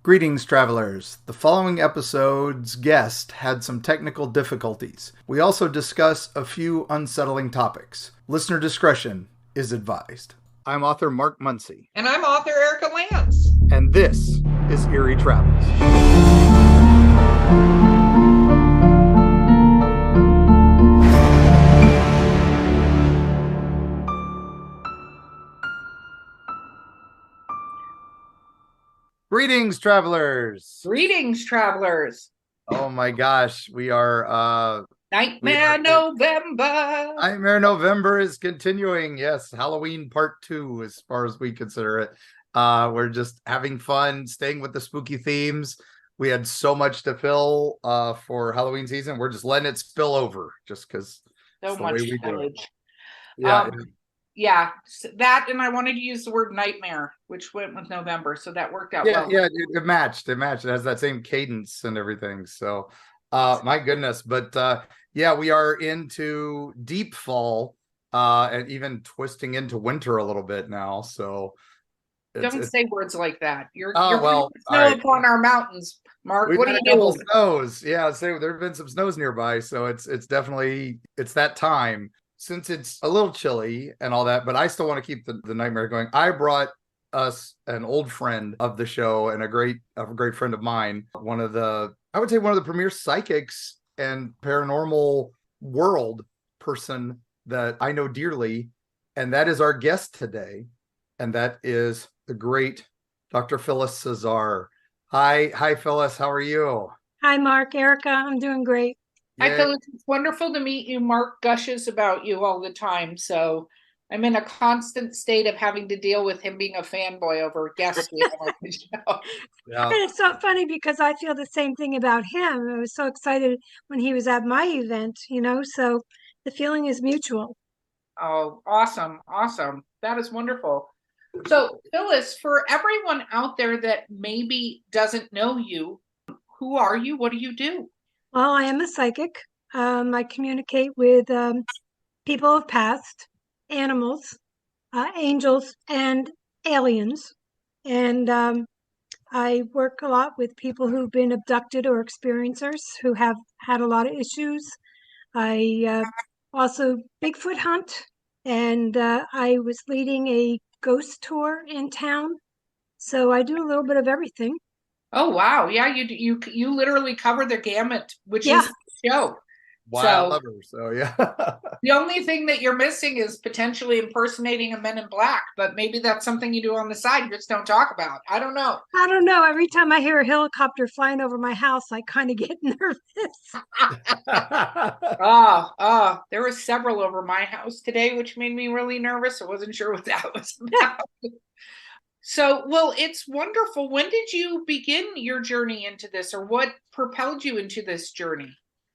Greetings, travelers. The following episode's guest had some technical difficulties. We also discuss a few unsettling topics. Listener discretion is advised. I'm author Mark Muncy. And I'm author Erika Lance. And this is Eerie Travels. Greetings, travelers. Greetings, travelers. Oh my gosh, we are Nightmare November. Nightmare November is continuing. Yes, Halloween part 2 as far as we consider it. We're just having fun, staying with the spooky themes. We had so much to fill for Halloween season. We're just letting it spill over just because So much spillage. Yeah. Yeah, that, and I wanted to use the word nightmare, which went with November, so that worked out well. Yeah, it matched. It has that same cadence and everything. So, my goodness. But yeah, we are into deep fall and even twisting into winter a little bit now. So, don't say words like that. You're well, snow upon our mountains, Mark. We've what had are a you couple doing? Snows. Yeah, so there have been some snows nearby, so it's definitely that time. Since it's a little chilly and all that, but I still want to keep the nightmare going. I brought us an old friend of the show and a great friend of mine, I would say one of the premier psychics and paranormal world person that I know dearly, and that is our guest today, and that is the great Dr. Phyllis Csazar. Hi, Phyllis. How are you? Hi, Mark. Erika, I'm doing great. I feel it's wonderful to meet you. Mark gushes about you all the time, so I'm in a constant state of having to deal with him being a fanboy over guests we have on the show. Yeah. And it's so funny because I feel the same thing about him. I was so excited when he was at my event, so the feeling is mutual. Oh, awesome. That is wonderful. So, Phyllis, for everyone out there that maybe doesn't know you, who are you? What do you do? Well, I am a psychic. I communicate with people of past, animals, angels, and aliens. And I work a lot with people who've been abducted or experiencers who have had a lot of issues. I also Bigfoot hunt, and I was leading a ghost tour in town. So I do a little bit of everything. Oh, wow. Yeah, you literally cover the gamut, which Yeah. is the show. Wild lover, so yeah. The only thing that you're missing is potentially impersonating a Men in Black, but maybe that's something you do on the side, you just don't talk about. I don't know. Every time I hear a helicopter flying over my house, I kind of get nervous. There were several over my house today, which made me really nervous. I wasn't sure what that was about. So, well, it's wonderful. When did you begin your journey into this, or what propelled you into this journey?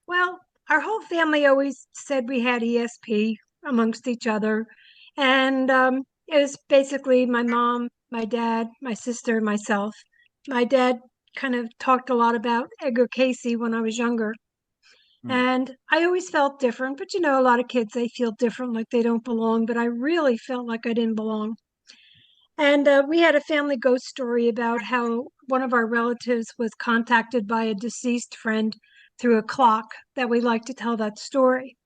Well, our whole family always said we had ESP amongst each other. And it was basically my mom, my dad, my sister, and myself. My dad kind of talked a lot about Edgar Casey when I was younger. And I always felt different. But, a lot of kids, they feel different, like they don't belong. But I really felt like I didn't belong. And we had a family ghost story about how one of our relatives was contacted by a deceased friend through a clock, that we like to tell that story.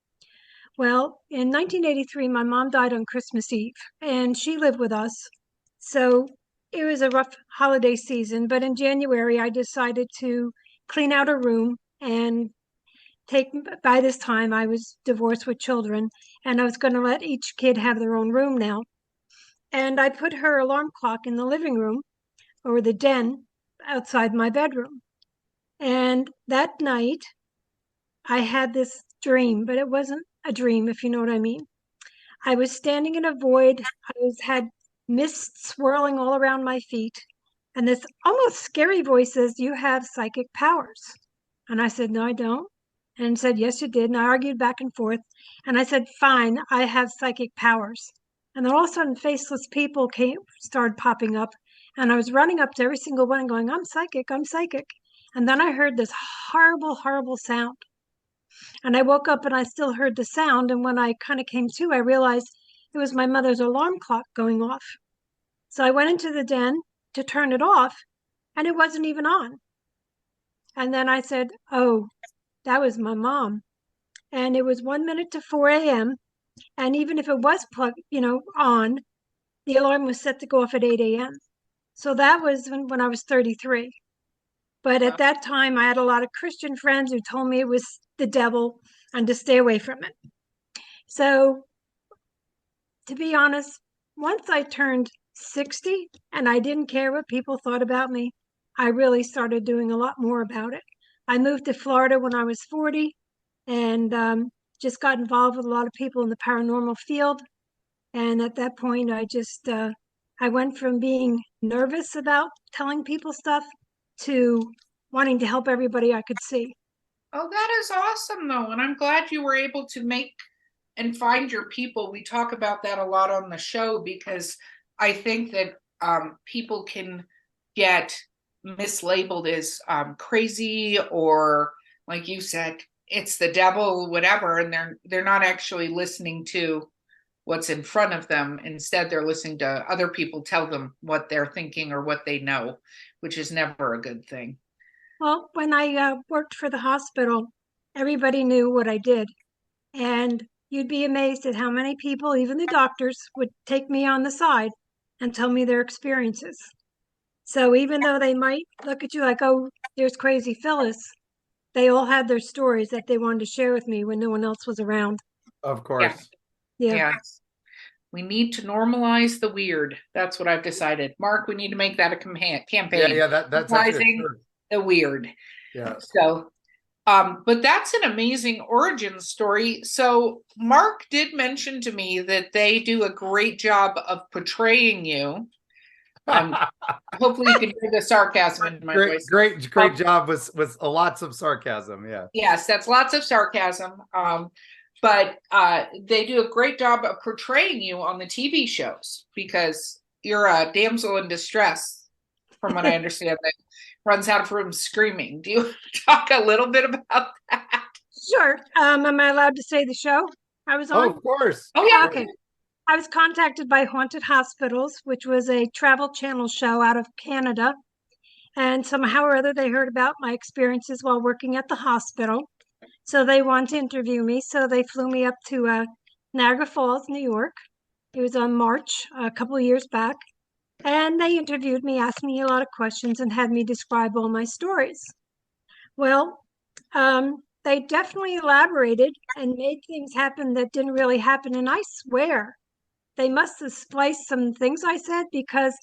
Well, in 1983, my mom died on Christmas Eve, and she lived with us. So it was a rough holiday season. But in January, I decided to clean out a room and by this time, I was divorced with children, and I was going to let each kid have their own room now. And I put her alarm clock in the living room or the den outside my bedroom. And that night, I had this dream, but it wasn't a dream, if you know what I mean. I was standing in a void. Had mist swirling all around my feet. And this almost scary voice says, "You have psychic powers." And I said, "No, I don't." And said, "Yes, you did." And I argued back and forth. And I said, "Fine, I have psychic powers." And then all of a sudden, faceless people started popping up. And I was running up to every single one and going, "I'm psychic, I'm psychic." And then I heard this horrible, horrible sound. And I woke up and I still heard the sound. And when I kind of came to, I realized it was my mother's alarm clock going off. So I went into the den to turn it off. and it wasn't even on. And then I said, oh, that was my mom. And it was 1 minute to 4 a.m. And even if it was plugged, on, the alarm was set to go off at 8 a.m. So that was when I was 33. But at that time, I had a lot of Christian friends who told me it was the devil and to stay away from it. So to be honest, once I turned 60 and I didn't care what people thought about me, I really started doing a lot more about it. I moved to Florida when I was 40 and just got involved with a lot of people in the paranormal field. And at that point, I went from being nervous about telling people stuff to wanting to help everybody I could see. Oh, that is awesome, though. And I'm glad you were able to make and find your people. We talk about that a lot on the show because I think that people can get mislabeled as crazy or, like you said, it's the devil, whatever, and they're not actually listening to what's in front of them. Instead, they're listening to other people tell them what they're thinking or what they know, which is never a good thing. Well, when I worked for the hospital, everybody knew what I did. And you'd be amazed at how many people, even the doctors, would take me on the side and tell me their experiences. So even though they might look at you like, oh, there's crazy Phyllis, they all had their stories that they wanted to share with me when no one else was around. Of course. Yeah. Yes. We need to normalize the weird. That's what I've decided. Mark, we need to make that a campaign. Yeah, that's actually true. The weird. Yeah. So, but that's an amazing origin story. So Mark did mention to me that they do a great job of portraying you. Hopefully you can hear the sarcasm in my voice. Great job with lots of sarcasm. Yeah. Yes, that's lots of sarcasm. But they do a great job of portraying you on the TV shows because you're a damsel in distress, from what I understand, that runs out of rooms screaming. Do you talk a little bit about that? Sure. Am I allowed to say the show I was on? Oh, of course. Oh, yeah. Okay. I was contacted by Haunted Hospitals, which was a Travel Channel show out of Canada. And somehow or other, they heard about my experiences while working at the hospital. So they wanted to interview me. So they flew me up to Niagara Falls, New York. It was on March, a couple of years back. And they interviewed me, asked me a lot of questions, and had me describe all my stories. Well, they definitely elaborated and made things happen that didn't really happen. And I swear, they must have spliced some things I said because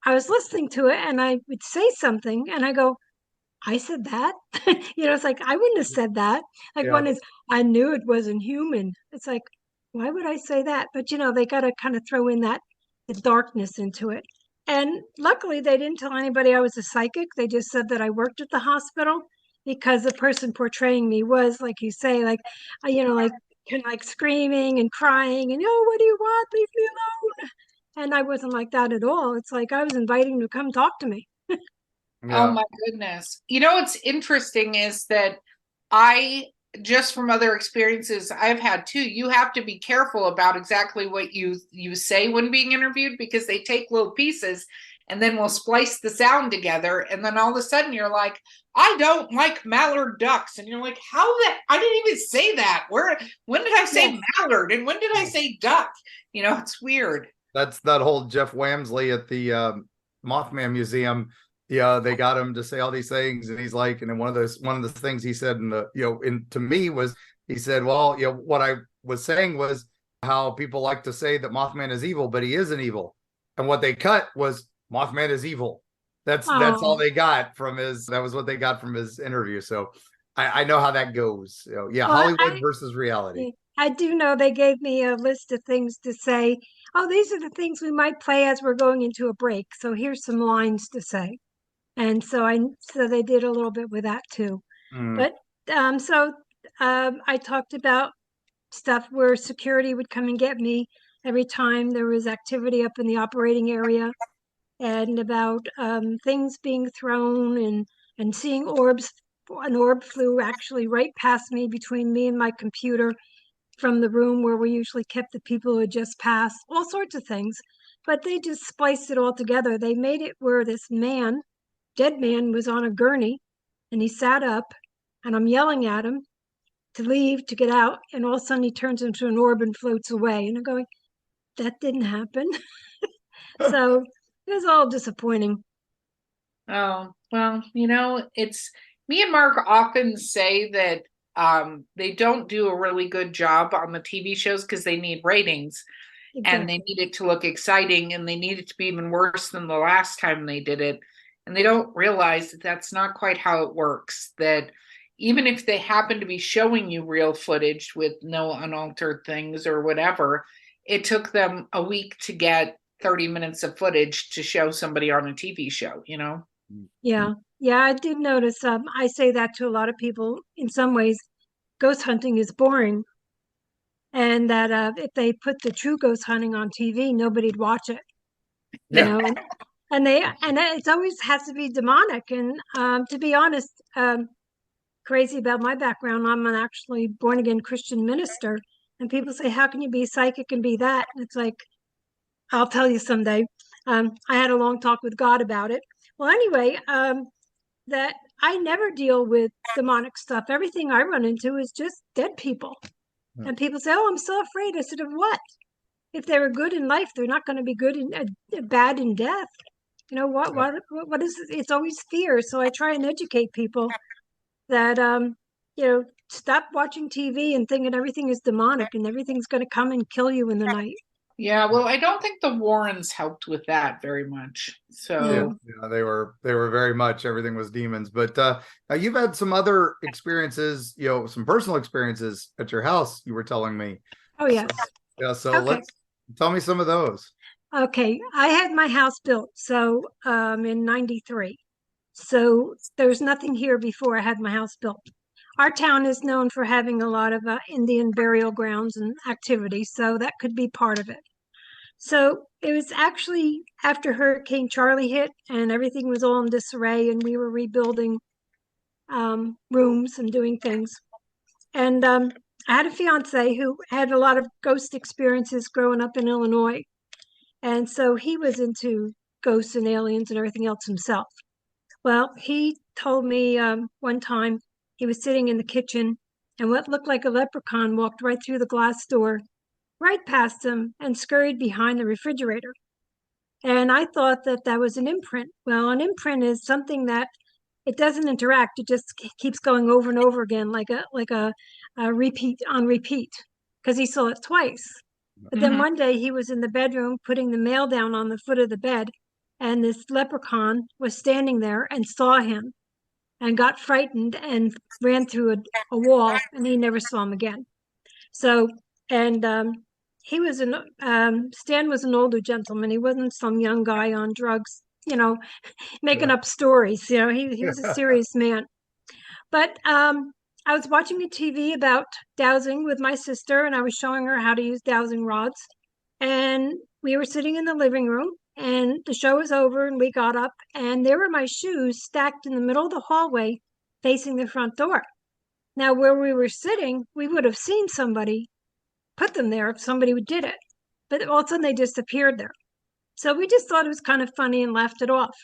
I was listening to it and I would say something and I go, I said that. It's like, I wouldn't have said that. Like one is, I knew it wasn't human. It's like, why would I say that? But, they got to kind of throw in the darkness into it. And luckily, they didn't tell anybody I was a psychic. They just said that I worked at the hospital because the person portraying me was, like you say, like, like kind of like screaming and crying and, what do you want? Leave me alone. And I wasn't like that at all. It's like I was inviting them to come talk to me. Oh my goodness. What's interesting is that just from other experiences I've had too, you have to be careful about exactly what you say when being interviewed because they take little pieces and then we'll splice the sound together. And then all of a sudden you're like, I don't like mallard ducks. And you're like, I didn't even say that. When did I say mallard? And when did I say duck? It's weird. That's that whole Jeff Wamsley at the Mothman Museum. Yeah, they got him to say all these things, and he's like, and then one of the things he said to me was, he said, well, what I was saying was how people like to say that Mothman is evil, but he isn't evil, and what they cut was Mothman is evil. That's all they got from his. That was what they got from his interview. So I know how that goes. Hollywood versus reality. I do know they gave me a list of things to say. Oh, these are the things we might play as we're going into a break. So here's some lines to say. And so they did a little bit with that too. But I talked about stuff where security would come and get me every time there was activity up in the operating area, and about things being thrown and seeing orbs. An orb flew actually right past me, between me and my computer, from the room where we usually kept the people who had just passed, all sorts of things. But they just spliced it all together. They made it where this man dead man was on a gurney, and he sat up, and I'm yelling at him to leave, to get out, and all of a sudden he turns into an orb and floats away. And I'm going, that didn't happen. So it was all disappointing. Oh, well, it's me and Mark often say that they don't do a really good job on the TV shows because they need ratings. Exactly. And they need it to look exciting, and they need it to be even worse than the last time they did it. And they don't realize that that's not quite how it works, that even if they happen to be showing you real footage with no unaltered things or whatever, it took them a week to get 30 minutes of footage to show somebody on a TV show, Yeah. Yeah, I did notice. I say that to a lot of people. In some ways, ghost hunting is boring. And that if they put the true ghost hunting on TV, nobody'd watch it. You know, and it always has to be demonic. And to be honest, crazy about my background, I'm an actually born again Christian minister. And people say, how can you be psychic and be that? And it's like, I'll tell you someday. I had a long talk with God about it. Well, anyway, that I never deal with demonic stuff. Everything I run into is just dead people. And people say, oh, I'm so afraid. I said, of what? If they were good in life, they're not going to be good and bad in death. What is it? It's always fear. So I try and educate people that, stop watching TV and thinking everything is demonic and everything's going to come and kill you in the night. Yeah, well, I don't think the Warrens helped with that very much. So yeah, they were very much, everything was demons. But you've had some other experiences, some personal experiences at your house, you were telling me. Oh, yes. So okay. Let's tell me some of those. Okay, I had my house built in 93. So there was nothing here before I had my house built. Our town is known for having a lot of Indian burial grounds and activities, so that could be part of it. So it was actually after Hurricane Charlie hit and everything was all in disarray and we were rebuilding rooms and doing things. And I had a fiance who had a lot of ghost experiences growing up in Illinois. And so he was into ghosts and aliens and everything else himself. Well, he told me one time he was sitting in the kitchen and what looked like a leprechaun walked right through the glass door, right past him, and scurried behind the refrigerator. And I thought that was an imprint. Well, an imprint is something that it doesn't interact. It just keeps going over and over again, like a repeat on repeat, because he saw it twice. But then one day he was in the bedroom putting the mail down on the foot of the bed, and this leprechaun was standing there and saw him and got frightened and ran through a wall, and he never saw him again. So, and he was Stan was an older gentleman. He wasn't some young guy on drugs, making up stories. He was a serious man. But I was watching a TV about dowsing with my sister, and I was showing her how to use dowsing rods. And we were sitting in the living room, and the show was over, and we got up, and there were my shoes stacked in the middle of the hallway facing the front door. Now, where we were sitting, we would have seen somebody put them there if somebody did it. But all of a sudden, they disappeared there. So we just thought it was kind of funny and laughed it off.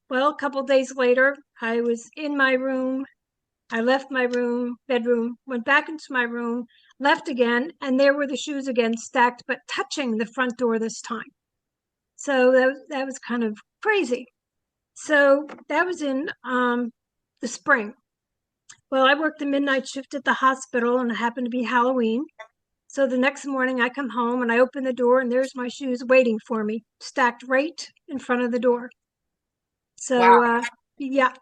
Well, a couple of days later, I was in my room. I left my bedroom, went back into my room, left again, and there were the shoes again stacked, but touching the front door this time. So that was kind of crazy. So that was in the spring. Well, I worked the midnight shift at the hospital, and it happened to be Halloween. So the next morning I come home and I open the door, and there's my shoes waiting for me, stacked right in front of the door. So, wow. Yeah.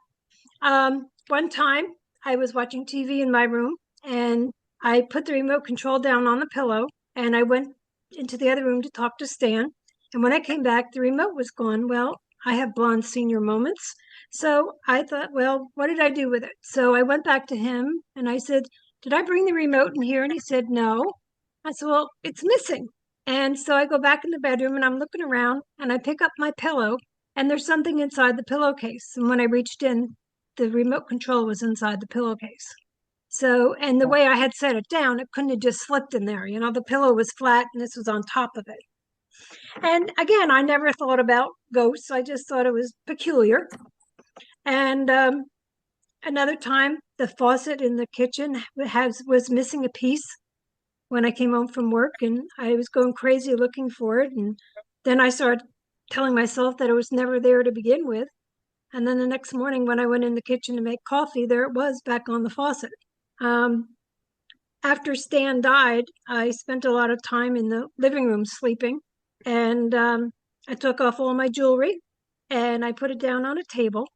One time I was watching TV in my room, and I put the remote control down on the pillow, and I went into the other room to talk to Stan. And when I came back, the remote was gone. Well, I have blonde senior moments. So I thought, well, what did I do with it? So I went back to him and I said, did I bring the remote in here? And he said, no. I said, well, it's missing. And so I go back in the bedroom and I'm looking around and I pick up my pillow and there's something inside the pillowcase. And when I reached in, the remote control was inside the pillowcase. So, and the way I had set it down, it couldn't have just slipped in there. The pillow was flat and this was on top of it. And again, I never thought about ghosts. I just thought it was peculiar. And another time, the faucet in the kitchen was missing a piece when I came home from work, and I was going crazy looking for it. And then I started telling myself that it was never there to begin with. And then the next morning, when I went in the kitchen to make coffee, there it was back on the faucet. After Stan died, I spent a lot of time in the living room sleeping, and I took off all my jewelry and I put it down on a table.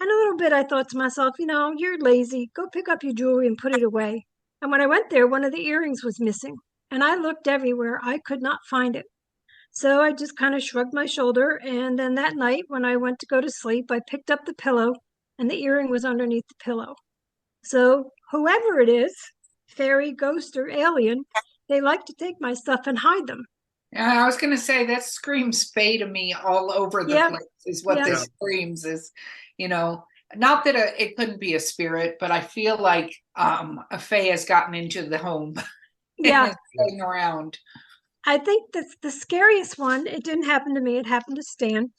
And a little bit, I thought to myself, you're lazy. Go pick up your jewelry and put it away. And when I went there, one of the earrings was missing. And I looked everywhere. I could not find it. So I just kind of shrugged my shoulder. And then that night, when I went to go to sleep, I picked up the pillow and the earring was underneath the pillow. So whoever it is, fairy, ghost, or alien, they like to take my stuff and hide them. Yeah, I was going to say that screams Fae to me all over the place is what this screams is, not that it couldn't be a spirit, but I feel like a Fae has gotten into the home. Yeah. And is playing around. I think that's the scariest one. It didn't happen to me. It happened to Stan.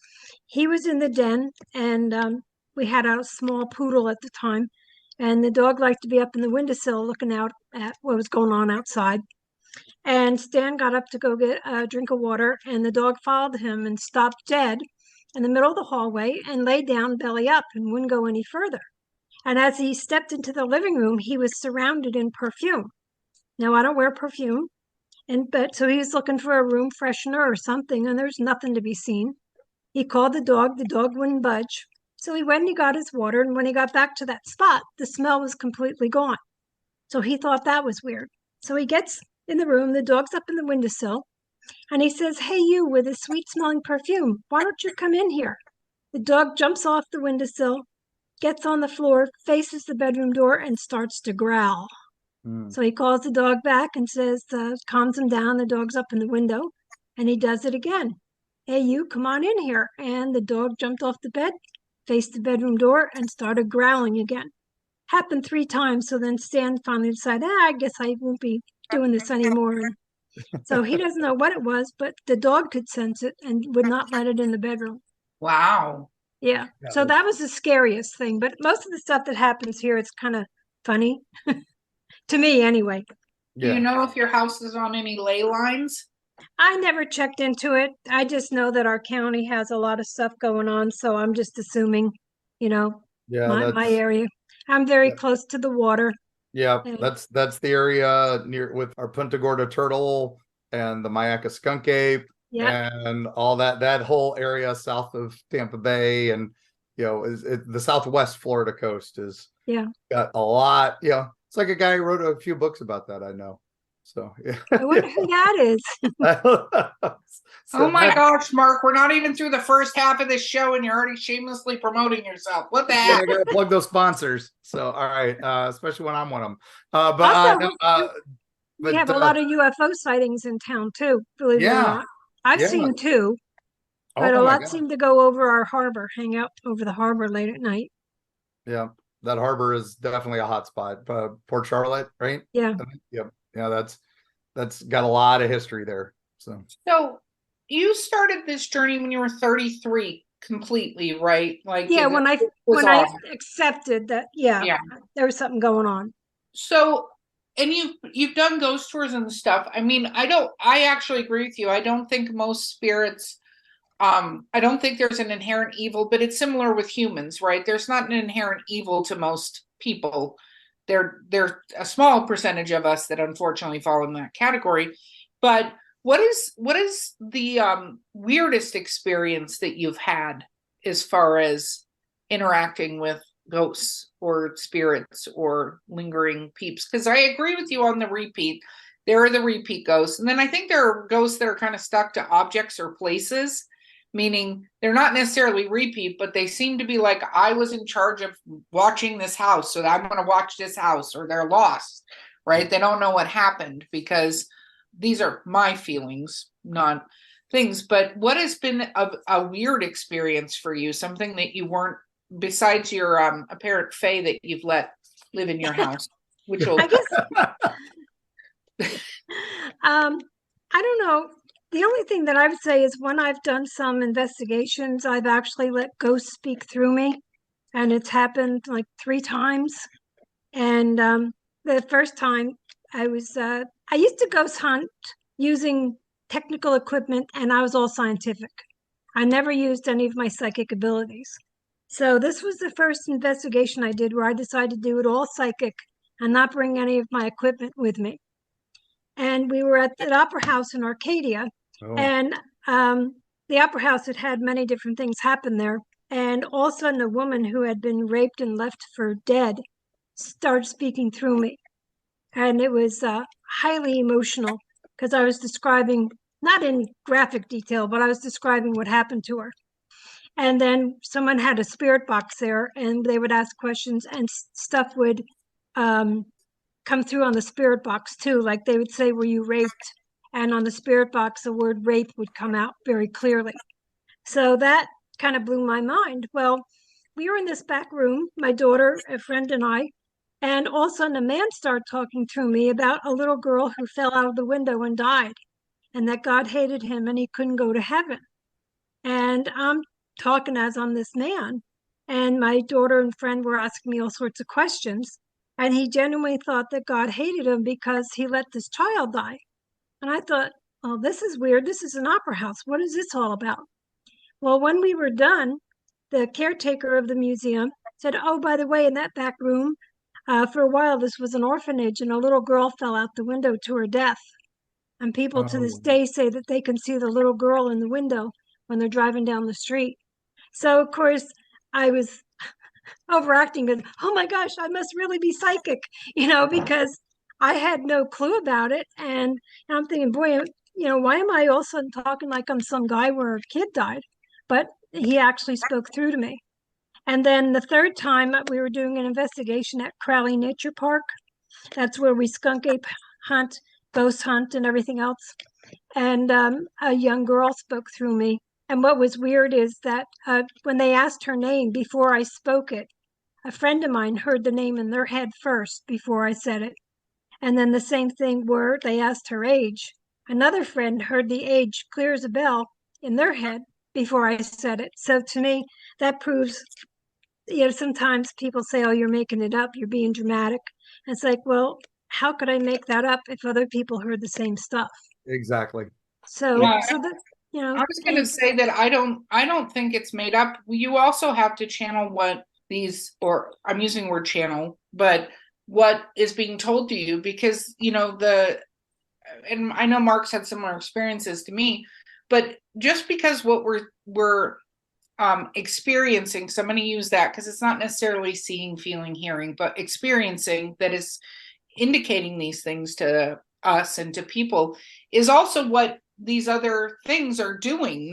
He was in the den, and we had a small poodle at the time, and the dog liked to be up in the windowsill looking out at what was going on outside. And Stan got up to go get a drink of water, and the dog followed him and stopped dead in the middle of the hallway and lay down belly up and wouldn't go any further. And as he stepped into the living room, he was surrounded in perfume. Now, I don't wear perfume, but so he was looking for a room freshener or something, and there's nothing to be seen. He called the dog wouldn't budge. So he went and he got his water, and when he got back to that spot, the smell was completely gone. So he thought that was weird. So he gets in the room, the dog's up in the windowsill, and he says, "Hey, you with a sweet smelling perfume, why don't you come in here?" The dog jumps off the windowsill, gets on the floor, faces the bedroom door, and starts to growl. So he calls the dog back and says, calms him down. The dog's up in the window, and he does it again. "Hey, you, come on in here." And the dog jumped off the bed, faced the bedroom door, and started growling again. Happened 3 times. So then Stan finally decided, I guess I won't be doing this anymore. And so he doesn't know what it was, but the dog could sense it and would not let it in the bedroom. Wow. Yeah. So that was the scariest thing. But most of the stuff that happens here, it's kind of funny. To me, anyway. Do you know if your house is on any ley lines? I never checked into it. I just know that our county has a lot of stuff going on, so I'm just assuming, my area. I'm very close to the water. Yeah, that's the area near with our Punta Gorda turtle and the Mayaca skunk ape and all that whole area south of Tampa Bay, and the southwest Florida coast is got a lot. It's like a guy who wrote a few books about that, I know. So yeah. I wonder who that is. Oh my gosh, Mark, we're not even through the first half of this show and you're already shamelessly promoting yourself. What the heck? I gotta plug those sponsors. So all right, especially when I'm one of them. We have a lot of UFO sightings in town too, believe it or not. I've seen 2, but a lot seem to go over our harbor, hang out over the harbor late at night. Yeah, that harbor is definitely a hot spot. Port Charlotte, right? Yeah. Yep. Yeah, that's got a lot of history there. So you started this journey when you were 33 completely, right? Like when I accepted that there was something going on. So, and you've done ghost tours and stuff. I mean, I actually agree with you. I don't think most spirits, I don't think there's an inherent evil, but it's similar with humans, right? There's not an inherent evil to most people. There's a small percentage of us that unfortunately fall in that category. But what is the weirdest experience that you've had as far as interacting with ghosts or spirits or lingering peeps? Because I agree with you on the repeat. There are the repeat ghosts. And then I think there are ghosts that are kind of stuck to objects or places, meaning they're not necessarily repeat, but they seem to be like, I was in charge of watching this house, so I'm going to watch this house, or they're lost, right? They don't know what happened, because these are my feelings, not things. But what has been a weird experience for you? Something that you weren't, besides your apparent fae that you've let live in your house, which will... I guess, I don't know. The only thing that I would say is when I've done some investigations, I've actually let ghosts speak through me. and it's happened like 3 times. And the first time I used to ghost hunt using technical equipment, and I was all scientific. I never used any of my psychic abilities. So this was the first investigation I did where I decided to do it all psychic and not bring any of my equipment with me. And we were at the Opera House in Arcadia, and the Opera House had many different things happen there. And all of a sudden, a woman who had been raped and left for dead started speaking through me. And it was highly emotional because I was describing, not in graphic detail, but I was describing what happened to her. And then someone had a spirit box there, and they would ask questions, and stuff would come through on the spirit box too. Like they would say, "Were you raped?" And on the spirit box, the word rape would come out very clearly. So that kind of blew my mind. Well, we were in this back room, my daughter, a friend, and I, and all of a sudden a man started talking through me about a little girl who fell out of the window and died, and that God hated him and he couldn't go to heaven. And I'm talking as I'm this man, and my daughter and friend were asking me all sorts of questions, and he genuinely thought that God hated him because he let this child die. And I thought, oh, this is weird. This is an opera house. What is this all about? Well, when we were done, the caretaker of the museum said, oh, by the way, in that back room, for a while, this was an orphanage, and a little girl fell out the window to her death. And people to this day say that they can see the little girl in the window when they're driving down the street. So, of course, I was overacting and, oh my gosh, I must really be psychic, because I had no clue about it. And I'm thinking, boy, why am I all of a sudden talking like I'm some guy where a kid died? But he actually spoke through to me. And then the third time we were doing an investigation at Crowley Nature Park. That's where we skunk ape hunt, ghost hunt, and everything else. And a young girl spoke through me. And what was weird is that when they asked her name before I spoke it, a friend of mine heard the name in their head first before I said it. And then the same thing where they asked her age. Another friend heard the age clear as a bell in their head before I said it. So to me, that proves, sometimes people say, oh, you're making it up, you're being dramatic. And it's like, well, how could I make that up if other people heard the same stuff? Exactly. So, Yeah. so that, I was going to say that I don't think it's made up. You also have to channel what these, or I'm using the word channel, but what is being told to you, because and I know Mark's had similar experiences to me, but just because what we're experiencing, so I'm going to use that because it's not necessarily seeing, feeling, hearing, but experiencing that is indicating these things to us and to people is also what these other things are doing.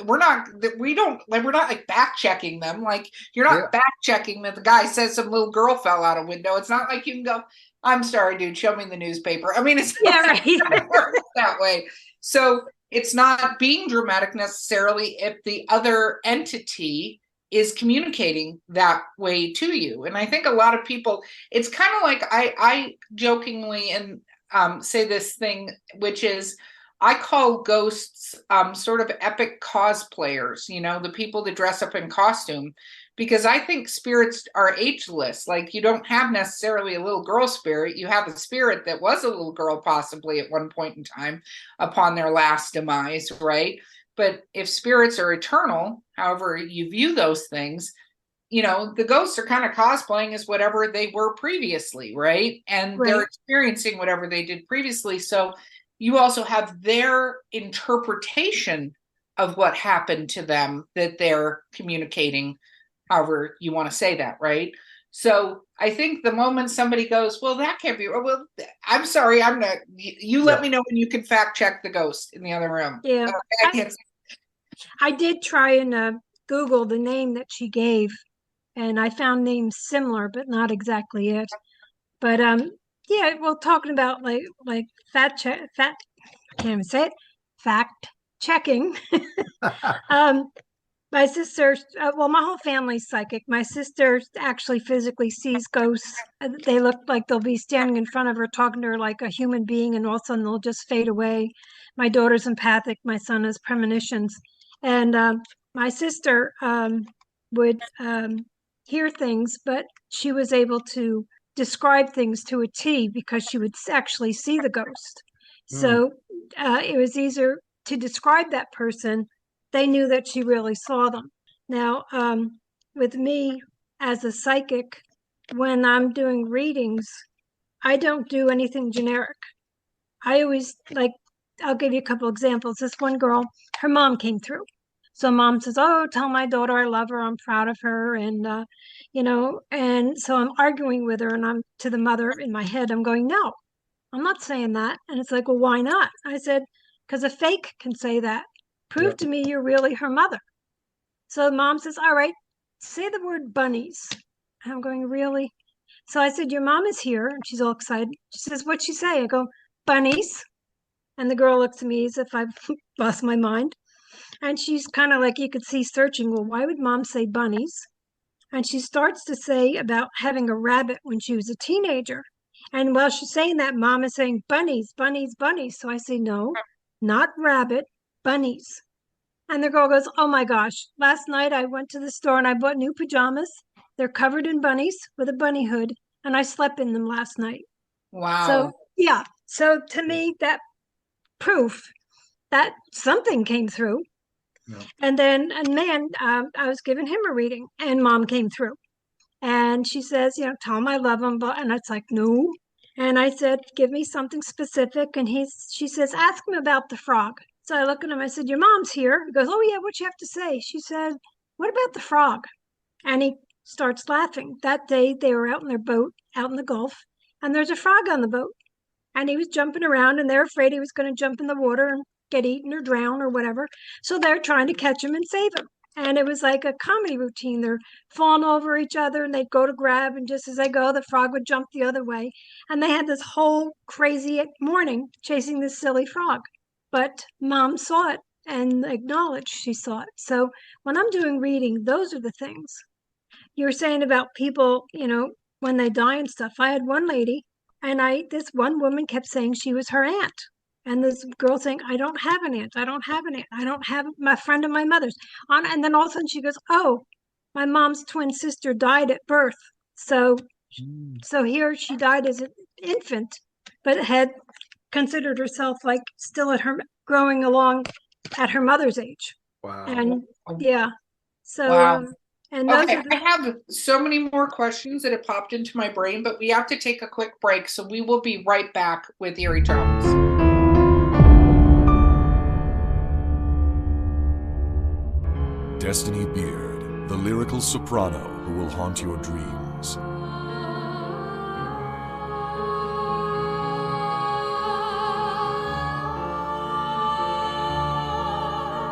We're not like back checking them. Like you're not back checking that the guy says some little girl fell out a window. It's not like you can go, I'm sorry, dude, show me the newspaper. I mean, it's not that way. So it's not being dramatic necessarily if the other entity is communicating that way to you. And I think a lot of people, it's kind of like I jokingly and say this thing, which is I call ghosts sort of epic cosplayers, the people that dress up in costume, because I think spirits are ageless. Like you don't have necessarily a little girl spirit. You have a spirit that was a little girl possibly at one point in time upon their last demise, right? But if spirits are eternal, however you view those things, the ghosts are kind of cosplaying as whatever they were previously, right? And they're experiencing whatever they did previously. So you also have their interpretation of what happened to them that they're communicating, however you want to say that, right? So I think the moment somebody goes, well, that can't be, well, I'm sorry, I'm not, you let me know when you can fact check the ghost in the other room. Yeah. I did try and Google the name that she gave, and I found names similar, but not exactly it. But yeah, well, talking about like I can't even say it, fact checking. My sister, well, my whole family's psychic. My sister actually physically sees ghosts. They look like they'll be standing in front of her, talking to her like a human being, and all of a sudden they'll just fade away. My daughter's empathic. My son has premonitions. And my sister would, hear things, but she was able to describe things to a T because she would actually see the ghost. So it was easier to describe that person. They knew that she really saw them. Now, with me as a psychic, when I'm doing readings, I don't do anything generic. I always I'll give you a couple examples. This one girl, her mom came through. So mom says, "Oh, tell my daughter I love her. I'm proud of her." And, and so I'm arguing with her, and I'm to the mother in my head. I'm going, "No, I'm not saying that." And it's like, "Well, why not?" I said, "Because a fake can say that. Prove to me you're really her mother." So mom says, "All right, say the word bunnies." And I'm going, "Really?" So I said, "Your mom is here." And she's all excited. She says, "What'd she say?" I go, "Bunnies." And the girl looks at me as if I've lost my mind. And she's kind of like, you could see searching, well, why would mom say bunnies? And she starts to say about having a rabbit when she was a teenager. And while she's saying that, mom is saying bunnies, bunnies, bunnies. So I say, "No, not rabbit, bunnies." And the girl goes, "Oh my gosh, last night I went to the store and I bought new pajamas. They're covered in bunnies with a bunny hood, and I slept in them last night." Wow. So, yeah. So to me, that proof that something came through. Yeah. And then a man, I was giving him a reading, and mom came through. And she says, "Tell him I love him." And it's like, "No." And I said, "Give me something specific." And she says, "Ask him about the frog." So I look at him, I said, "Your mom's here." He goes, "Oh yeah, what'd you have to say?" She said, "What about the frog?" And he starts laughing. That day they were out in their boat, out in the Gulf, and there's a frog on the boat. And he was jumping around, and they're afraid he was going to jump in the water and get eaten or drown or whatever. So they're trying to catch him and save him. And it was like a comedy routine. They're falling over each other, and they'd go to grab, and just as they go, the frog would jump the other way. And they had this whole crazy morning chasing this silly frog. But mom saw it and acknowledged she saw it. So when I'm doing reading, those are the things. You were saying about people, when they die and stuff. I had one lady, and this one woman kept saying she was her aunt. And this girl saying, "I don't have an aunt. I don't have an aunt. I don't have my friend of my mother's." And then all of a sudden she goes, "Oh, my mom's twin sister died at birth." So here she died as an infant, but had considered herself like still growing along at her mother's age. Wow. And yeah. So, wow. And okay, I have so many more questions that have popped into my brain, but we have to take a quick break. So we will be right back with Eerie Travels. Destiny Beard, the lyrical soprano who will haunt your dreams.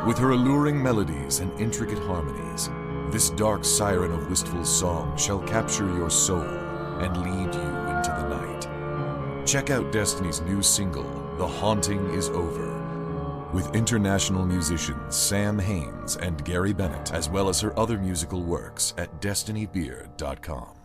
With her alluring melodies and intricate harmonies, this dark siren of wistful song shall capture your soul and lead you into the night. Check out Destiny's new single, "The Haunting Is Over," with international musicians Sam Haines and Gary Bennett, as well as her other musical works at destinybeard.com.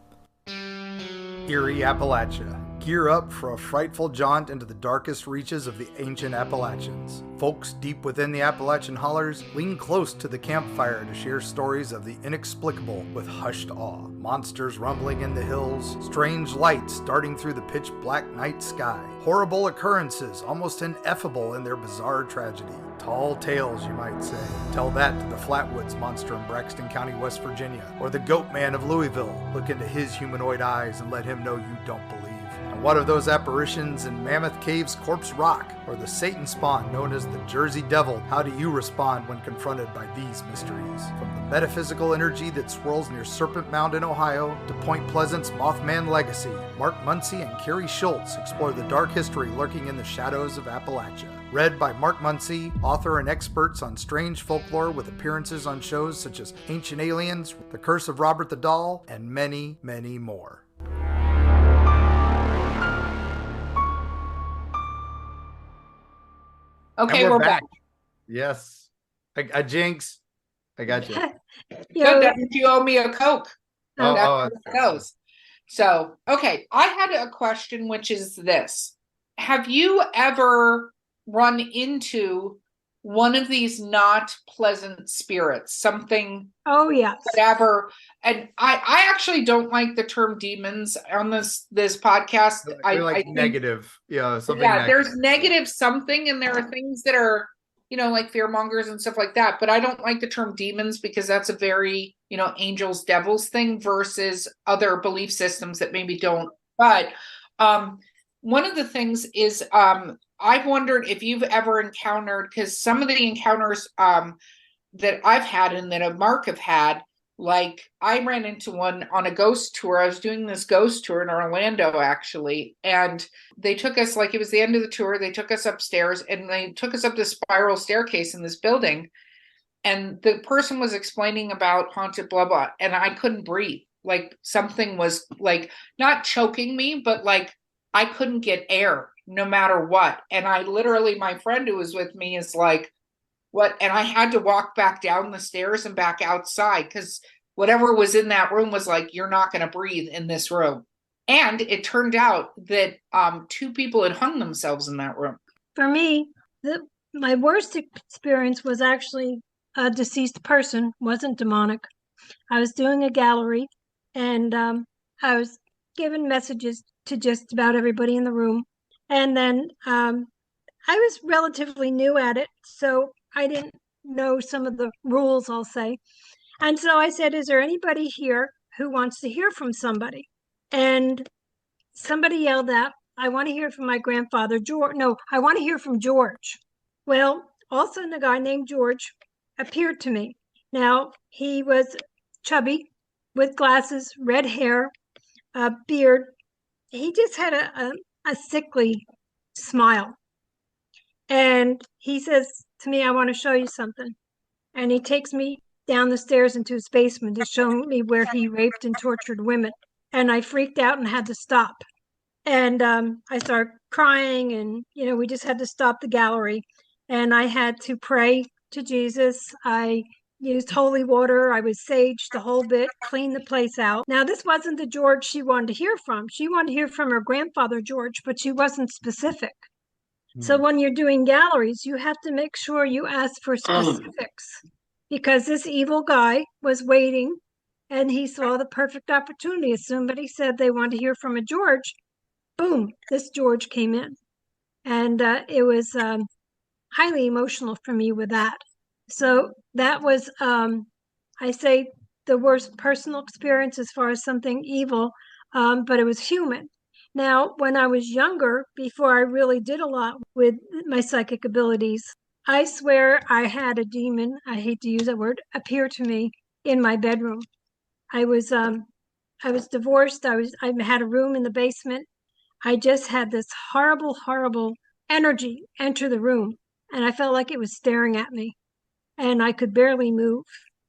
Eerie, Appalachia. Gear up for a frightful jaunt into the darkest reaches of the ancient Appalachians. Folks deep within the Appalachian hollers lean close to the campfire to share stories of the inexplicable with hushed awe. Monsters rumbling in the hills, strange lights darting through the pitch-black night sky, horrible occurrences almost ineffable in their bizarre tragedy. Tall tales, you might say. Tell that to the Flatwoods monster in Braxton County, West Virginia, or the Goat Man of Louisville. Look into his humanoid eyes and let him know you don't believe. And what of those apparitions in Mammoth Cave's Corpse Rock, or the Satan spawn known as the Jersey Devil? How do you respond when confronted by these mysteries? From the metaphysical energy that swirls near Serpent Mound in Ohio to Point Pleasant's Mothman legacy, Mark Muncy and Carrie Schultz explore the dark history lurking in the shadows of Appalachia. Read by Mark Muncy, author and experts on strange folklore with appearances on shows such as Ancient Aliens, The Curse of Robert the Doll, and many, many more. Okay, we're back. Yes. I Jinx. I got you. Good, that means you owe me a Coke. That's how it goes. So, okay, I had a question, which is this. Have you ever run into one of these not pleasant spirits, something, Oh, yes. whatever. And I actually don't like the term demons on this podcast. I think negative. Yeah, something yeah, negative. there's negative something, and there are things that are, like fear mongers and stuff like that. But I don't like the term demons because that's a very, angels, devils thing versus other belief systems that maybe don't. But one of the things is I've wondered if you've ever encountered, because some of the encounters that I've had and that Mark have had, like I ran into one on a ghost tour. I was doing this ghost tour in Orlando, actually, and they took us, like it was the end of the tour, they took us upstairs and they took us up this spiral staircase in this building. And the person was explaining about haunted blah, blah, and I couldn't breathe. Like something was like not choking me, but like I couldn't get air no matter what. And I literally, my friend who was with me is like, what? And I had to walk back down the stairs and back outside because whatever was in that room was like, you're not going to breathe in this room. And it turned out that 2 people had hung themselves in that room. For me, my worst experience was actually a deceased person, wasn't demonic. I was doing a gallery and I was given messages to just about everybody in the room. And then I was relatively new at it, so I didn't know some of the rules, I'll say. And so I said, is there anybody here who wants to hear from somebody? And somebody yelled out, I want to hear from my grandfather, George. No, I want to hear from George. Well, all of a sudden, a guy named George appeared to me. Now, he was chubby, with glasses, red hair, a beard. He just had a sickly smile. And he says to me, I want to show you something. And he takes me down the stairs into his basement to show me where he raped and tortured women. And I freaked out and had to stop. And I started crying, and, we just had to stop the gallery. And I had to pray to Jesus. I used holy water. I was saged the whole bit, cleaned the place out. Now, this wasn't the George she wanted to hear from. She wanted to hear from her grandfather, George, but she wasn't specific. So when you're doing galleries, you have to make sure you ask for specifics, because this evil guy was waiting and he saw the perfect opportunity. As somebody said they wanted to hear from a George, boom, this George came in. And it was highly emotional for me with that. So that was, I say, the worst personal experience as far as something evil, but it was human. Now, when I was younger, before I really did a lot with my psychic abilities, I swear I had a demon, I hate to use that word, appear to me in my bedroom. I was divorced. I had a room in the basement. I just had this horrible, horrible energy enter the room, and I felt like it was staring at me, and I could barely move.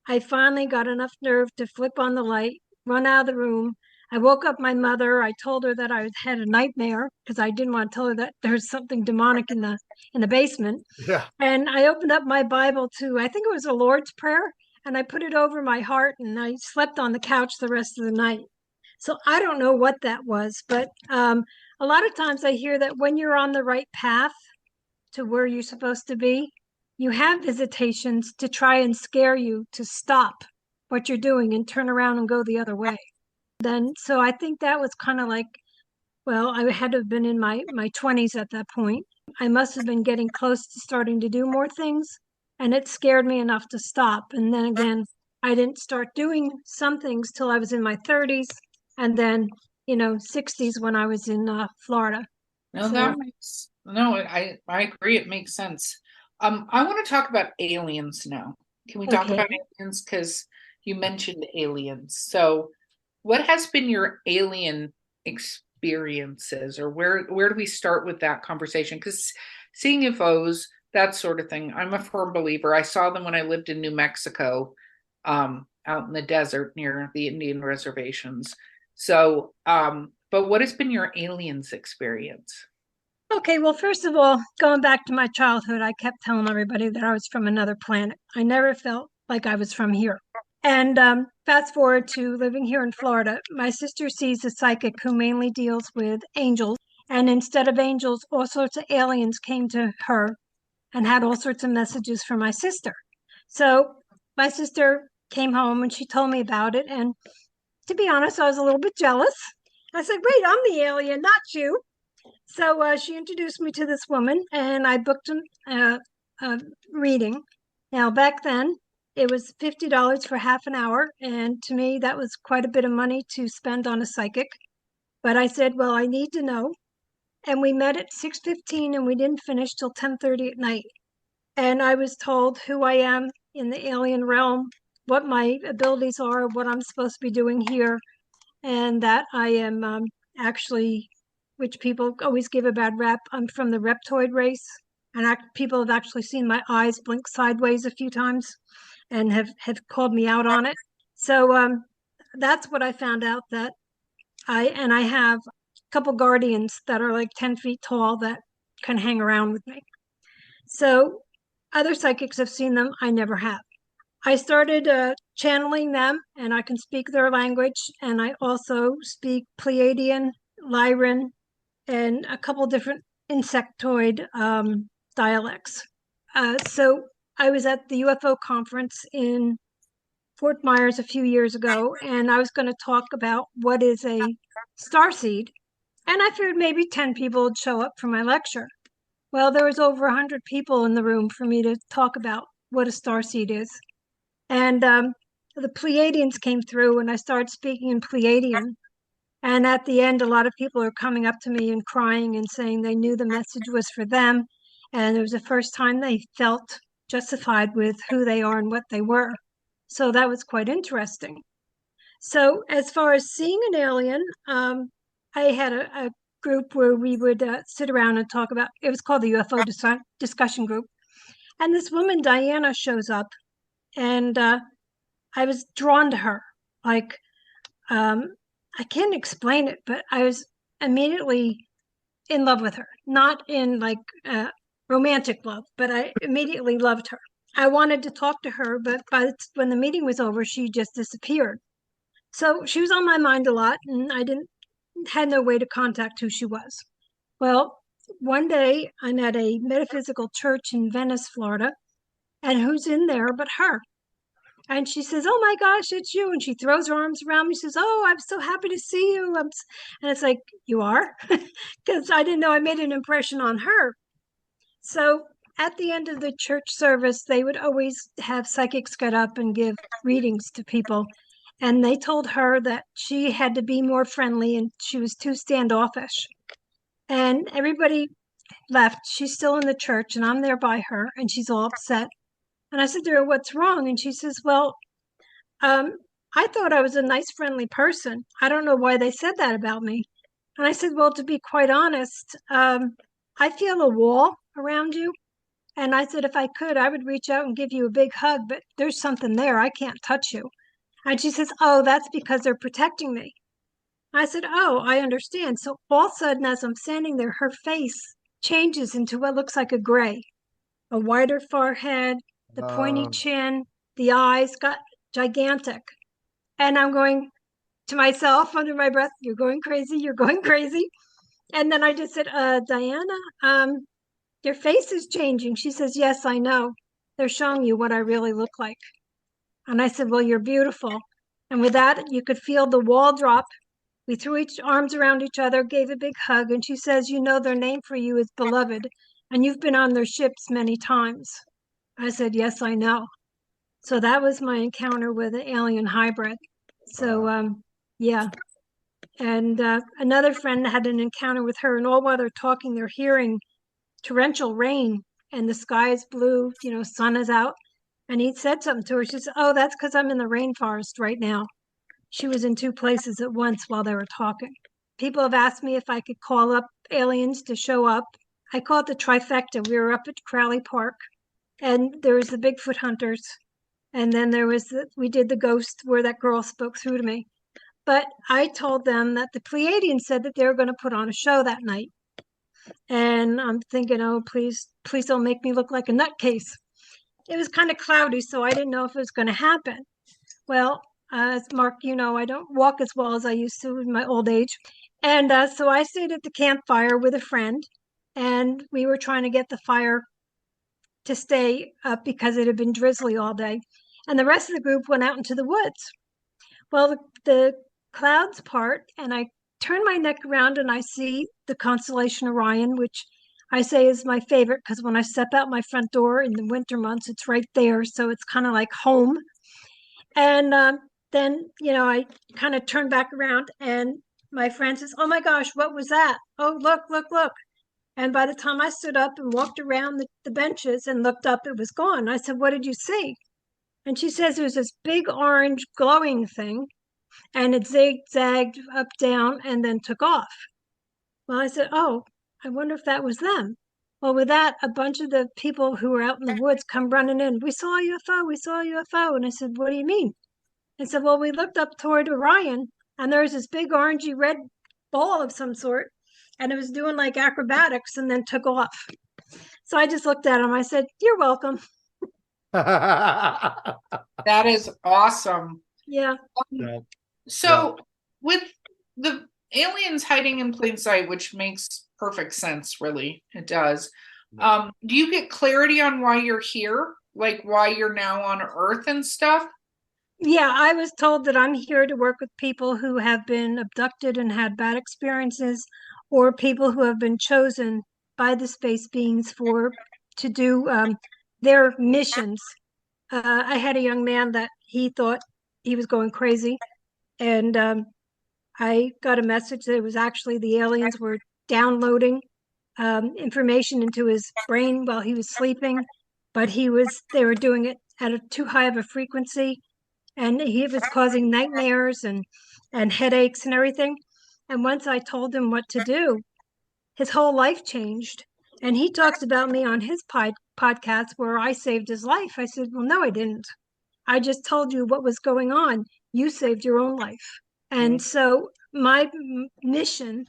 I finally got enough nerve to flip on the light, run out of the room. I woke up my mother. I told her that I had a nightmare because I didn't want to tell her that there's something demonic in the basement. Yeah. And I opened up my Bible to, I think it was the Lord's Prayer, and I put it over my heart, and I slept on the couch the rest of the night. So I don't know what that was, but a lot of times I hear that when you're on the right path to where you're supposed to be, you have visitations to try and scare you to stop what you're doing and turn around and go the other way. So I think that was kind of like, well, I had to have been in my 20s at that point. I must have been getting close to starting to do more things, and it scared me enough to stop. And then again, I didn't start doing some things till I was in my 30s, and then 60s when I was in Florida. No, I agree. It makes sense. I want to talk about aliens now. Can we talk about aliens? Because you mentioned aliens. So what has been your alien experiences, or where do we start with that conversation? Because seeing UFOs, that sort of thing, I'm a firm believer. I saw them when I lived in New Mexico, out in the desert near the Indian reservations. So, but what has been your aliens experience? Okay, well, first of all, going back to my childhood, I kept telling everybody that I was from another planet. I never felt like I was from here. And fast forward to living here in Florida, my sister sees a psychic who mainly deals with angels. And instead of angels, all sorts of aliens came to her and had all sorts of messages for my sister. So my sister came home and she told me about it. And to be honest, I was a little bit jealous. I said, wait, I'm the alien, not you. So she introduced me to this woman, and I booked a reading. Now, back then, it was $50 for half an hour. And to me, that was quite a bit of money to spend on a psychic. But I said, well, I need to know. And we met at 6:15 and we didn't finish till 10:30 at night. And I was told who I am in the alien realm, what my abilities are, what I'm supposed to be doing here, and that I am actually, which people always give a bad rap, I'm from the reptoid race. And people have actually seen my eyes blink sideways a few times and have called me out on it. So that's what I found out, that I have a couple guardians that are like 10 feet tall that can hang around with me. So other psychics have seen them. I never have. I started channeling them, and I can speak their language. And I also speak Pleiadian, Lyran, and a couple different insectoid dialects. So I was at the UFO conference in Fort Myers a few years ago, and I was going to talk about what is a starseed. And I figured maybe 10 people would show up for my lecture. Well, there was over 100 people in the room for me to talk about what a starseed is. And the Pleiadians came through, and I started speaking in Pleiadian. And at the end, a lot of people are coming up to me and crying and saying they knew the message was for them. And it was the first time they felt justified with who they are and what they were. So that was quite interesting. So as far as seeing an alien, I had a group where we would sit around and talk about, it was called the UFO discussion group. And this woman, Diana, shows up, and I was drawn to her. Like, I can't explain it, but I was immediately in love with her. Not in like romantic love, but I immediately loved her. I wanted to talk to her, but when the meeting was over, she just disappeared. So she was on my mind a lot, and I had no way to contact who she was. Well, one day I'm at a metaphysical church in Venice, Florida, and who's in there but her? And she says, oh my gosh, it's you. And she throws her arms around me. She says, oh, I'm so happy to see you. And it's like, you are? Because I didn't know I made an impression on her. So at the end of the church service, they would always have psychics get up and give readings to people. And they told her that she had to be more friendly and she was too standoffish. And everybody left. She's still in the church, and I'm there by her, and she's all upset. And I said to her, what's wrong? And she says, well, I thought I was a nice, friendly person. I don't know why they said that about me. And I said, well, to be quite honest, I feel a wall around you. And I said, if I could, I would reach out and give you a big hug, but there's something there. I can't touch you. And she says, oh, that's because they're protecting me. I said, oh, I understand. So all of a sudden, as I'm standing there, her face changes into what looks like a gray, a wider forehead, the pointy chin, the eyes got gigantic. And I'm going to myself under my breath, you're going crazy, you're going crazy. And then I just said, Diana, your face is changing. She says, yes, I know. They're showing you what I really look like. And I said, well, you're beautiful. And with that, you could feel the wall drop. We threw each arms around each other, gave a big hug. And she says, you know, their name for you is beloved. And you've been on their ships many times. I said, yes, I know. So that was my encounter with an alien hybrid. So, yeah. And another friend had an encounter with her, and all while they're talking, they're hearing torrential rain, and the sky is blue, sun is out. And he said something to her. She said, oh, that's because I'm in the rainforest right now. She was in two places at once while they were talking. People have asked me if I could call up aliens to show up. I call it the trifecta. We were up at Crowley Park, and there was the Bigfoot hunters. And then there was we did the ghost where that girl spoke through to me. But I told them that the Pleiadians said that they were going to put on a show that night. And I'm thinking, oh, please don't make me look like a nutcase. It was kind of cloudy, so I didn't know if it was going to happen. Well, as Mark, I don't walk as well as I used to in my old age. And so I stayed at the campfire with a friend, and we were trying to get the fire to stay up because it had been drizzly all day. And the rest of the group went out into the woods. Well, the clouds part, and I turn my neck around and I see the constellation Orion, which I say is my favorite because when I step out my front door in the winter months, it's right there. So it's kind of like home. And then, I kind of turn back around and my friend says, "Oh my gosh, what was that? Oh, look, look, look." And by the time I stood up and walked around the benches and looked up, it was gone. I said, "What did you see?" And she says, "It was this big orange glowing thing, and it zigzagged up, down, and then took off." Well, I said, "Oh, I wonder if that was them." Well, with that, a bunch of the people who were out in the woods come running in. "We saw a UFO, we saw a UFO." And I said, "What do you mean?" And said, "Well, we looked up toward Orion, and there was this big orangey red ball of some sort, and it was doing like acrobatics and then took off." So I just looked at him. I said, "You're welcome." That is awesome. Yeah. So with the aliens hiding in plain sight, which makes perfect sense, really, it does. Do you get clarity on why you're here? Like why you're now on Earth and stuff? Yeah, I was told that I'm here to work with people who have been abducted and had bad experiences, or people who have been chosen by the space beings to do their missions. I had a young man that he thought he was going crazy, and I got a message that it was actually the aliens were downloading information into his brain while he was sleeping, but they were doing it at too high of a frequency, and he was causing nightmares and headaches and everything. And once I told him what to do, his whole life changed. And he talks about me on his podcast where I saved his life. I said, "Well, no, I didn't. I just told you what was going on. You saved your own life." And so my mission,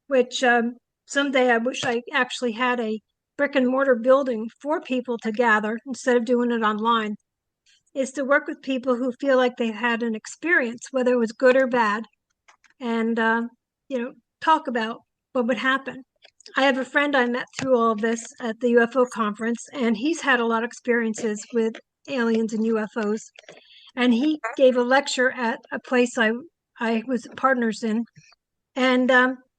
which someday I wish I actually had a brick and mortar building for people to gather instead of doing it online, is to work with people who feel like they've had an experience, whether it was good or bad, and talk about what would happen. I have a friend I met through all of this at the UFO conference, and he's had a lot of experiences with aliens and UFOs. And he gave a lecture at a place I was partners in. And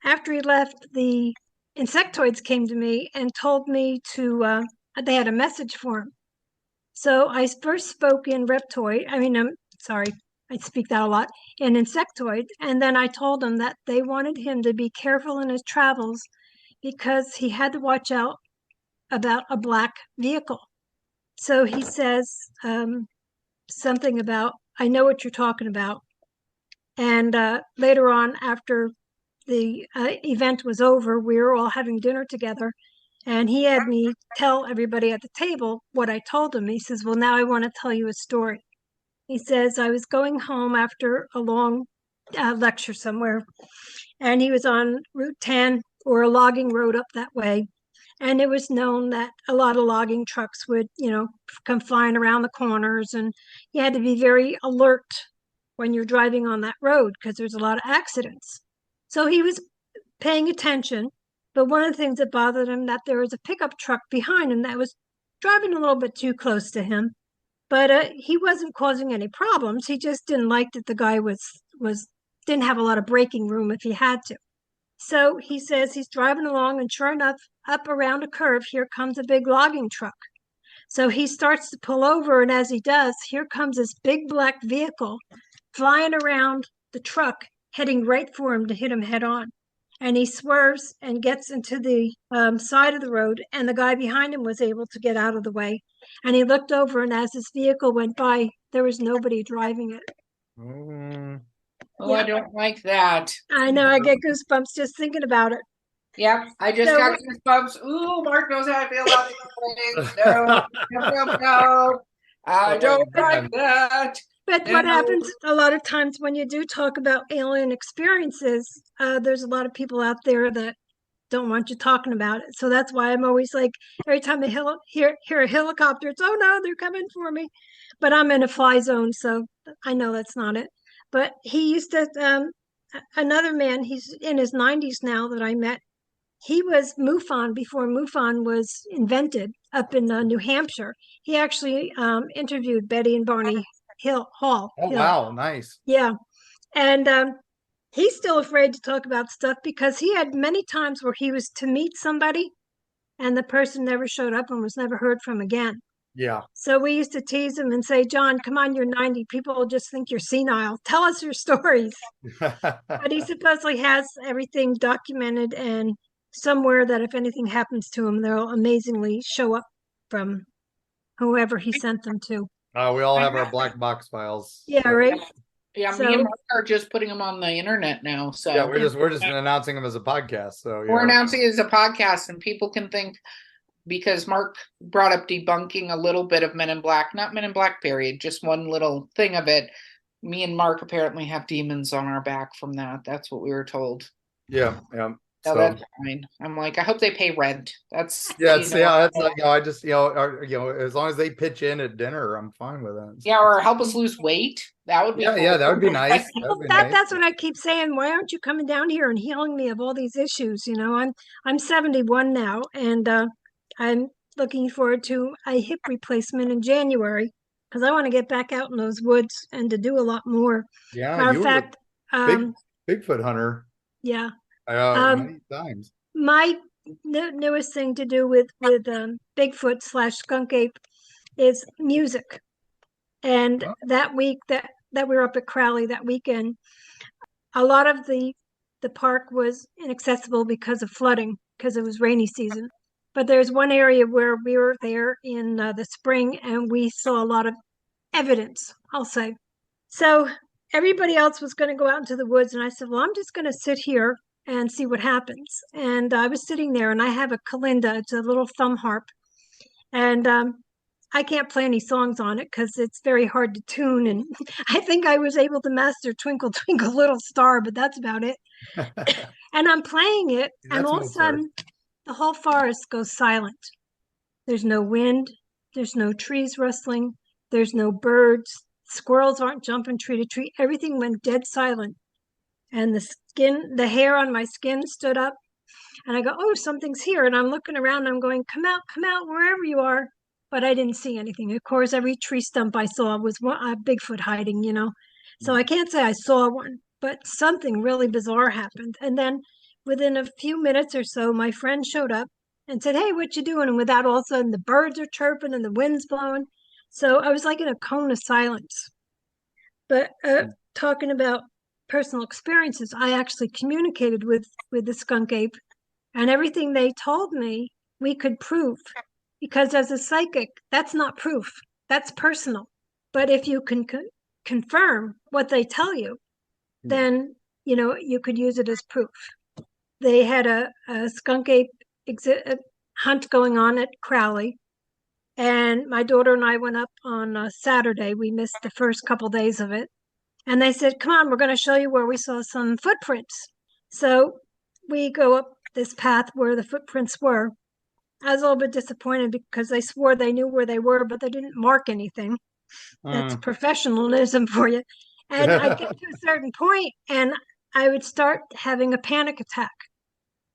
after he left, the insectoids came to me and told me they had a message for him. So I first spoke in reptoid. I speak that a lot, in insectoid. And then I told him that they wanted him to be careful in his travels because he had to watch out about a black vehicle. So he says something about, "I know what you're talking about." And later on, after the event was over, we were all having dinner together. And he had me tell everybody at the table what I told him. He says, "Well, now I want to tell you a story." He says, "I was going home after a long lecture somewhere, and he was on Route 10 or a logging road up that way. And it was known that a lot of logging trucks would, come flying around the corners, and you had to be very alert when you're driving on that road because there's a lot of accidents." So he was paying attention. But one of the things that bothered him, that there was a pickup truck behind him that was driving a little bit too close to him. But he wasn't causing any problems. He just didn't like that the guy didn't have a lot of braking room if he had to. So he says he's driving along, and sure enough, up around a curve, here comes a big logging truck. So he starts to pull over, and as he does, here comes this big black vehicle flying around the truck, heading right for him to hit him head on. And he swerves and gets into the side of the road, and the guy behind him was able to get out of the way. And he looked over, and as this vehicle went by, there was nobody driving it. Oh, yeah. I don't like that. I know, I get goosebumps just thinking about it. Yep, I just got goosebumps. Ooh, Mark knows how I feel about these things. No, I don't like that. But what happens a lot of times when you do talk about alien experiences, there's a lot of people out there that don't want you talking about it. So that's why I'm always like, every time I hear a helicopter, it's, "Oh no, they're coming for me." But I'm in a fly zone, so I know that's not it. But he used to, another man, he's in his 90s now that I met, he was MUFON before MUFON was invented up in New Hampshire. He actually interviewed Betty and Barney Hall. Oh, wow. Nice. Yeah. And he's still afraid to talk about stuff because he had many times where he was to meet somebody and the person never showed up and was never heard from again. Yeah. So we used to tease him and say, John, come on, you're 90. People will just think you're senile. Tell us your stories. But he supposedly has everything documented and somewhere that if anything happens to him, they'll amazingly show up from whoever he sent them to. We all have our black box files. Yeah, right. Yeah, me and Mark are just putting them on the internet now. So yeah, we're just announcing them as a podcast. So we're announcing it as a podcast, and people can think, because Mark brought up debunking a little bit of Men in Black, not Men in Black period, just one little thing of it. Me and Mark apparently have demons on our back from that. That's what we were told. Yeah. So that's fine. I'm like, I hope they pay rent. That's that's like, I just as long as they pitch in at dinner, I'm fine with it. Yeah, or help us lose weight. That would be cool. That would be nice. That's what I keep saying. Why aren't you coming down here and healing me of all these issues? I'm 71 now, and I'm looking forward to a hip replacement in January because I want to get back out in those woods and to do a lot more. Yeah, matter of fact, Bigfoot hunter. Yeah. Many times. My newest thing to do with Bigfoot / Skunk Ape is music. And that week that we were up at Crowley that weekend, a lot of the park was inaccessible because of flooding, because it was rainy season. But there's one area where we were there in the spring and we saw a lot of evidence, I'll say. So everybody else was going to go out into the woods. And I said, well, I'm just going to sit here and see what happens. And I was sitting there and I have a kalinda. It's a little thumb harp. And I can't play any songs on it because it's very hard to tune. And I think I was able to master Twinkle, Twinkle, Little Star, but that's about it. And I'm playing it. And all of a sudden, the whole forest goes silent. There's no wind. There's no trees rustling. There's no birds. Squirrels aren't jumping tree to tree. Everything went dead silent. And the hair on my skin stood up. And I go, oh, something's here. And I'm looking around. I'm going, come out, wherever you are. But I didn't see anything. Of course, every tree stump I saw was a Bigfoot hiding, So I can't say I saw one, but something really bizarre happened. And then within a few minutes or so, my friend showed up and said, hey, what you doing? And without all of a sudden, the birds are chirping and the wind's blowing. So I was like in a cone of silence. But talking about personal experiences, I actually communicated with the skunk ape, and everything they told me, we could prove. Because as a psychic, that's not proof. That's personal. But if you can confirm what they tell you, then, you could use it as proof. They had a skunk ape hunt going on at Crowley. And my daughter and I went up on Saturday. We missed the first couple days of it. And they said, come on, we're going to show you where we saw some footprints. So we go up this path where the footprints were. I was a little bit disappointed because they swore they knew where they were, but they didn't mark anything. That's professionalism for you. And I get to a certain point and I would start having a panic attack.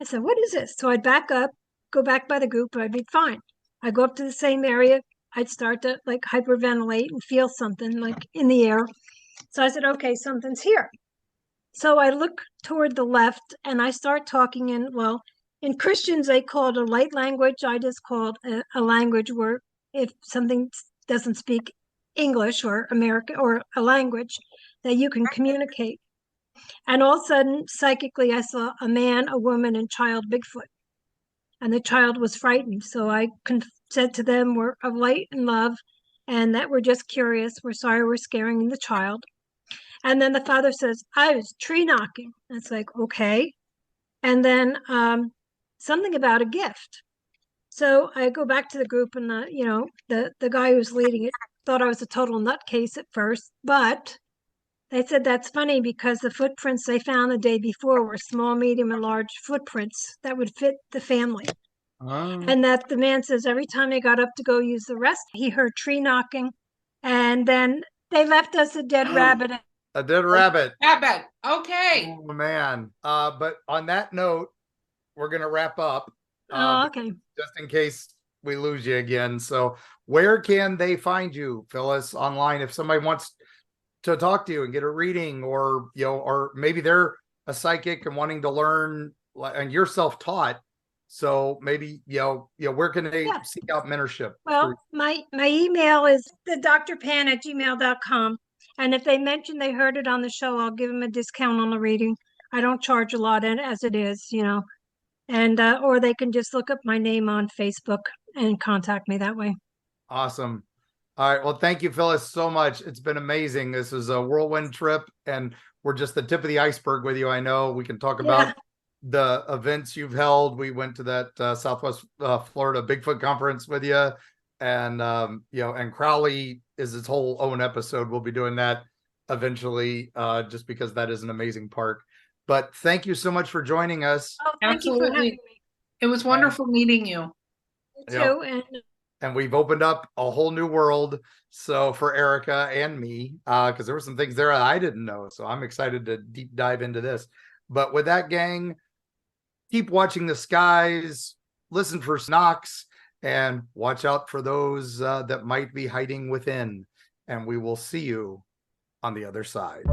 I said, what is this? So I'd back up, go back by the group, and I'd be fine. I'd go up to the same area. I'd start to hyperventilate and feel something in the air. So I said, okay, something's here. So I look toward the left and I start talking in Christians, they call it a light language. I just call it a language where if something doesn't speak English or American or a language, that you can communicate. And all of a sudden, psychically, I saw a man, a woman, and child Bigfoot. And the child was frightened. So I said to them, we're of light and love, and that we're just curious. We're sorry we're scaring the child. And then the father says, I was tree knocking. And it's like, okay. And then something about a gift. So I go back to the group and the guy who's leading it thought I was a total nutcase at first, but they said that's funny because the footprints they found the day before were small, medium, and large footprints that would fit the family. And that the man says every time they got up to go use the rest, he heard tree knocking. And then they left us a dead rabbit. A dead rabbit. Rabbit. Okay. Oh, man. But on that note, we're gonna wrap up. Oh, okay. Just in case we lose you again. So where can they find you, Phyllis, online if somebody wants to talk to you and get a reading, or or maybe they're a psychic and wanting to learn, and you're self-taught, so maybe where can they seek out mentorship? Well, my email is the DoctorPann@gmail.com, and if they mention they heard it on the show, I'll give them a discount on the reading. I don't charge a lot as it is, and or they can just look up my name on Facebook and contact me that way. Awesome. All right. Well, thank you, Phyllis, so much. It's been amazing. This is a whirlwind trip, and we're just the tip of the iceberg with you. I know we can talk about the events you've held. We went to that Southwest Florida Bigfoot conference with you, and and Crowley is its whole own episode. We'll be doing that eventually, just because that is an amazing park. But thank you so much for joining us. Oh, thank you for having me. It was wonderful meeting you. You too, and we've opened up a whole new world. So for Erika and me, because there were some things there I didn't know. So I'm excited to deep dive into this. But with that, gang, keep watching the skies, listen for knocks, and watch out for those that might be hiding within. And we will see you on the other side.